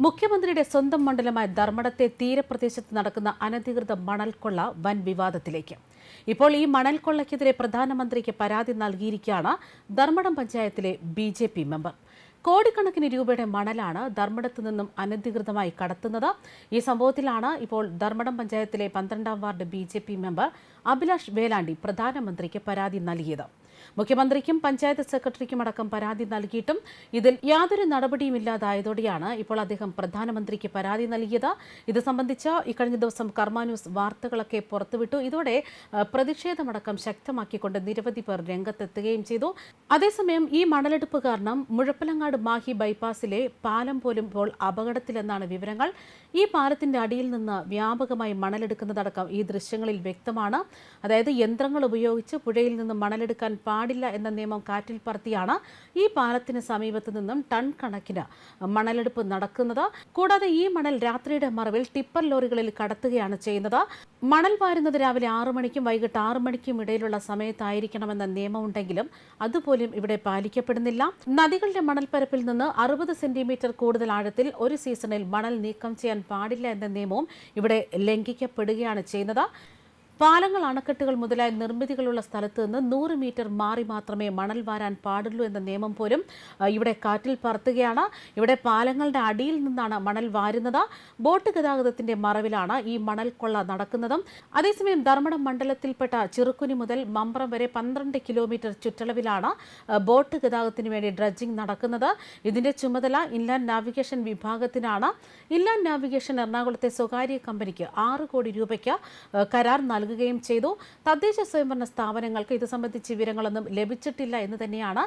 മുഖ്യമന്ത്രിയുടെ സ്വന്തം മണ്ഡലമായ ധർമ്മടത്തെ തീരപ്രദേശത്ത് നടക്കുന്ന അനധികൃത മണൽക്കൊള്ള വൻ വിവാദത്തിലേക്ക്. ഇപ്പോൾ ഈ മണൽക്കൊള്ളയ്ക്കെതിരെ പ്രധാനമന്ത്രിക്ക് പരാതി നൽകിയിരിക്കുകയാണ് ധർമ്മടം പഞ്ചായത്തിലെ BJP മെമ്പർ. കോടിക്കണക്കിന് രൂപയുടെ മണലാണ് ധർമ്മടത്തു നിന്നും അനധികൃതമായി കടത്തുന്നത്. ഈ സംഭവത്തിലാണ് ഇപ്പോൾ ധർമ്മടം പഞ്ചായത്തിലെ 12ാം ward BJP member Abhilash Velandi പ്രധാനമന്ത്രിക്ക് പരാതി നൽകിയത്. മുഖ്യമന്ത്രിക്കും പഞ്ചായത്ത് സെക്രട്ടറിക്കും അടക്കം പരാതി നൽകിയിട്ടും ഇതിൽ യാതൊരു നടപടിയുമില്ലാതായതോടെയാണ് ഇപ്പോൾ അദ്ദേഹം പ്രധാനമന്ത്രിക്ക് പരാതി നൽകിയത്. ഇത് സംബന്ധിച്ച് ഇക്കഴിഞ്ഞ ദിവസം കർമ്മ ന്യൂസ് വാർത്തകളൊക്കെ പുറത്തുവിട്ടു. ഇതോടെ പ്രതിഷേധമടക്കം ശക്തമാക്കിക്കൊണ്ട് നിരവധി പേർ രംഗത്തെത്തുകയും ചെയ്തു. അതേസമയം ഈ മണലെടുപ്പ് കാരണം മുഴപ്പിലങ്ങാട് മാഹി ബൈപ്പാസിലെ പാലം പോലും ഇപ്പോൾ അപകടത്തിലെന്നാണ് വിവരങ്ങൾ. ഈ പാലത്തിന്റെ അടിയിൽ നിന്ന് വ്യാപകമായി മണലെടുക്കുന്നതടക്കം ഈ ദൃശ്യങ്ങളിൽ വ്യക്തമാണ്. അതായത് യന്ത്രങ്ങൾ ഉപയോഗിച്ച് പുഴയിൽ നിന്ന് മണലെടുക്കാൻ പാടില്ല എന്ന നിയമം കാറ്റിൽ പറത്തിയാണ് ഈ പാലത്തിന് സമീപത്ത് നിന്നും ടൺ കണക്കിന് മണലെടുപ്പ് നടക്കുന്നത്. കൂടാതെ ഈ മണൽ രാത്രിയുടെ മറവിൽ ടിപ്പർ ലോറികളിൽ കടത്തുകയാണ് ചെയ്യുന്നത്. മണൽ വാരുന്നത് രാവിലെ 6 മണിക്കും വൈകിട്ട് 6 മണിക്കും ഇടയിലുള്ള സമയത്തായിരിക്കണമെന്ന നിയമമുണ്ടെങ്കിലും അതുപോലും ഇവിടെ പാലിക്കപ്പെടുന്നില്ല. നദികളുടെ മണൽപ്പരപ്പിൽ നിന്ന് 60 സെന്റിമീറ്റർ കൂടുതൽ ആഴത്തിൽ ഒരു സീസണിൽ മണൽ നീക്കം ചെയ്യാൻ പാടില്ല എന്ന നിയമവും ഇവിടെ ലംഘിക്കപ്പെടുകയാണ് ചെയ്യുന്നത്. പാലങ്ങൾ, അണക്കെട്ടുകൾ മുതലായ നിർമ്മിതികളുള്ള സ്ഥലത്ത് നിന്ന് 100 മീറ്റർ മാറി മാത്രമേ മണൽ വാരാൻ പാടുള്ളൂ എന്ന നിയമം പോലും ഇവിടെ കാറ്റിൽ പറത്തുകയാണ്. ഇവിടെ പാലങ്ങളുടെ അടിയിൽ നിന്നാണ് മണൽ വാരുന്നത്. ബോട്ട് ഗതാഗതത്തിന്റെ മറവിലാണ് ഈ മണൽ കൊള്ള നടക്കുന്നതും. അതേസമയം ധർമ്മടം മണ്ഡലത്തിൽപ്പെട്ട ചെറുക്കുനി മുതൽ മമ്പ്രം വരെ 12 കിലോമീറ്റർ ചുറ്റളവിലാണ് ബോട്ട് ഗതാഗതത്തിന് വേണ്ടി ഡ്രഡ്ജിംഗ് നടക്കുന്നത്. ഇതിന്റെ ചുമതല ഇൻലാൻഡ് നാവിഗേഷൻ വിഭാഗത്തിനാണ്. ഇൻലാൻഡ് നാവിഗേഷൻ എറണാകുളത്തെ സ്വകാര്യ കമ്പനിക്ക് 6 കോടി രൂപയ്ക്ക് കരാർ നൽകുകയും ചെയ്തു. തദ്ദേശ സ്വയംഭരണ സ്ഥാപനങ്ങൾക്ക് ഇത് സംബന്ധിച്ച് വിവരങ്ങളൊന്നും ലഭിച്ചിട്ടില്ല എന്ന് തന്നെയാണ്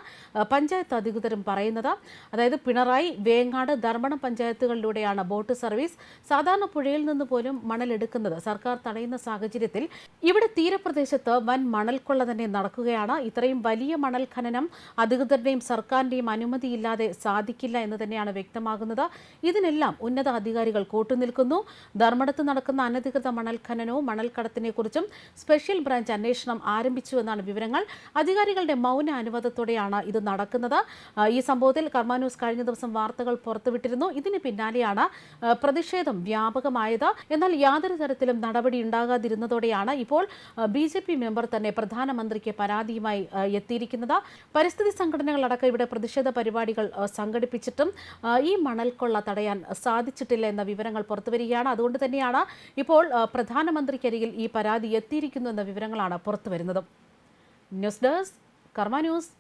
പഞ്ചായത്ത് അധികൃതരും പറയുന്നത്. അതായത് പിണറായി, വേങ്ങാട്, ധർമ്മടം പഞ്ചായത്തുകളിലൂടെയാണ് ബോട്ട് സർവീസ്. സാധാരണ പുഴയിൽ നിന്ന് പോലും മണലെടുക്കുന്നത് സർക്കാർ തടയുന്ന സാഹചര്യത്തിൽ ഇവിടെ തീരപ്രദേശത്ത് വൻ മണൽക്കൊള്ള തന്നെ നടക്കുകയാണ്. ഇത്രയും വലിയ മണൽ ഖനനം അധികൃതരുടെയും സർക്കാരിന്റെയും അനുമതിയില്ലാതെ സാധിക്കില്ല എന്ന് തന്നെയാണ് വ്യക്തമാകുന്നത്. ഇതിനെല്ലാം ഉന്നത അധികാരികൾ കൂട്ടുനിൽക്കുന്നു. ധർമ്മടത്ത് നടക്കുന്ന അനധികൃത മണൽ ഖനനവും മണൽക്കടത്തിനെ കുറിച്ചും സ്പെഷ്യൽ ബ്രാഞ്ച് അന്വേഷണം ആരംഭിച്ചു എന്നാണ് വിവരങ്ങൾ. അധികാരികളുടെ മൗന അനുവാദത്തോടെയാണ് ഇത് നടക്കുന്നത്. ഈ സംഭവത്തിൽ കർമ്മ ന്യൂസ് കഴിഞ്ഞ ദിവസം വാർത്തകൾ പുറത്തുവിട്ടിരുന്നു. ഇതിന് പിന്നാലെയാണ് പ്രതിഷേധം വ്യാപകമായത്. എന്നാൽ യാതൊരു തരത്തിലും നടപടി ഉണ്ടാകാതിരുന്നതോടെയാണ് ഇപ്പോൾ BJP മെമ്പർ തന്നെ പ്രധാനമന്ത്രിക്ക് പരാതിയുമായി എത്തിയിരിക്കുന്നത്. പരിസ്ഥിതി സംഘടനകളടക്കം ഇവിടെ പ്രതിഷേധ പരിപാടികൾ സംഘടിപ്പിച്ചിട്ടും ഈ മണൽക്കൊള്ള തടയാൻ സാധിച്ചിട്ടില്ല എന്ന വിവരങ്ങൾ പുറത്തുവരികയാണ്. അതുകൊണ്ട് തന്നെയാണ് ഇപ്പോൾ പ്രധാനമന്ത്രിക്കരികിൽ ഈ പരാതി എത്തിയിരിക്കുന്നു എന്ന വിവരങ്ങളാണ് പുറത്തുവരുന്നത്. ന്യൂസ് ഡെസ്ക് കർമ്മ ന്യൂസ്.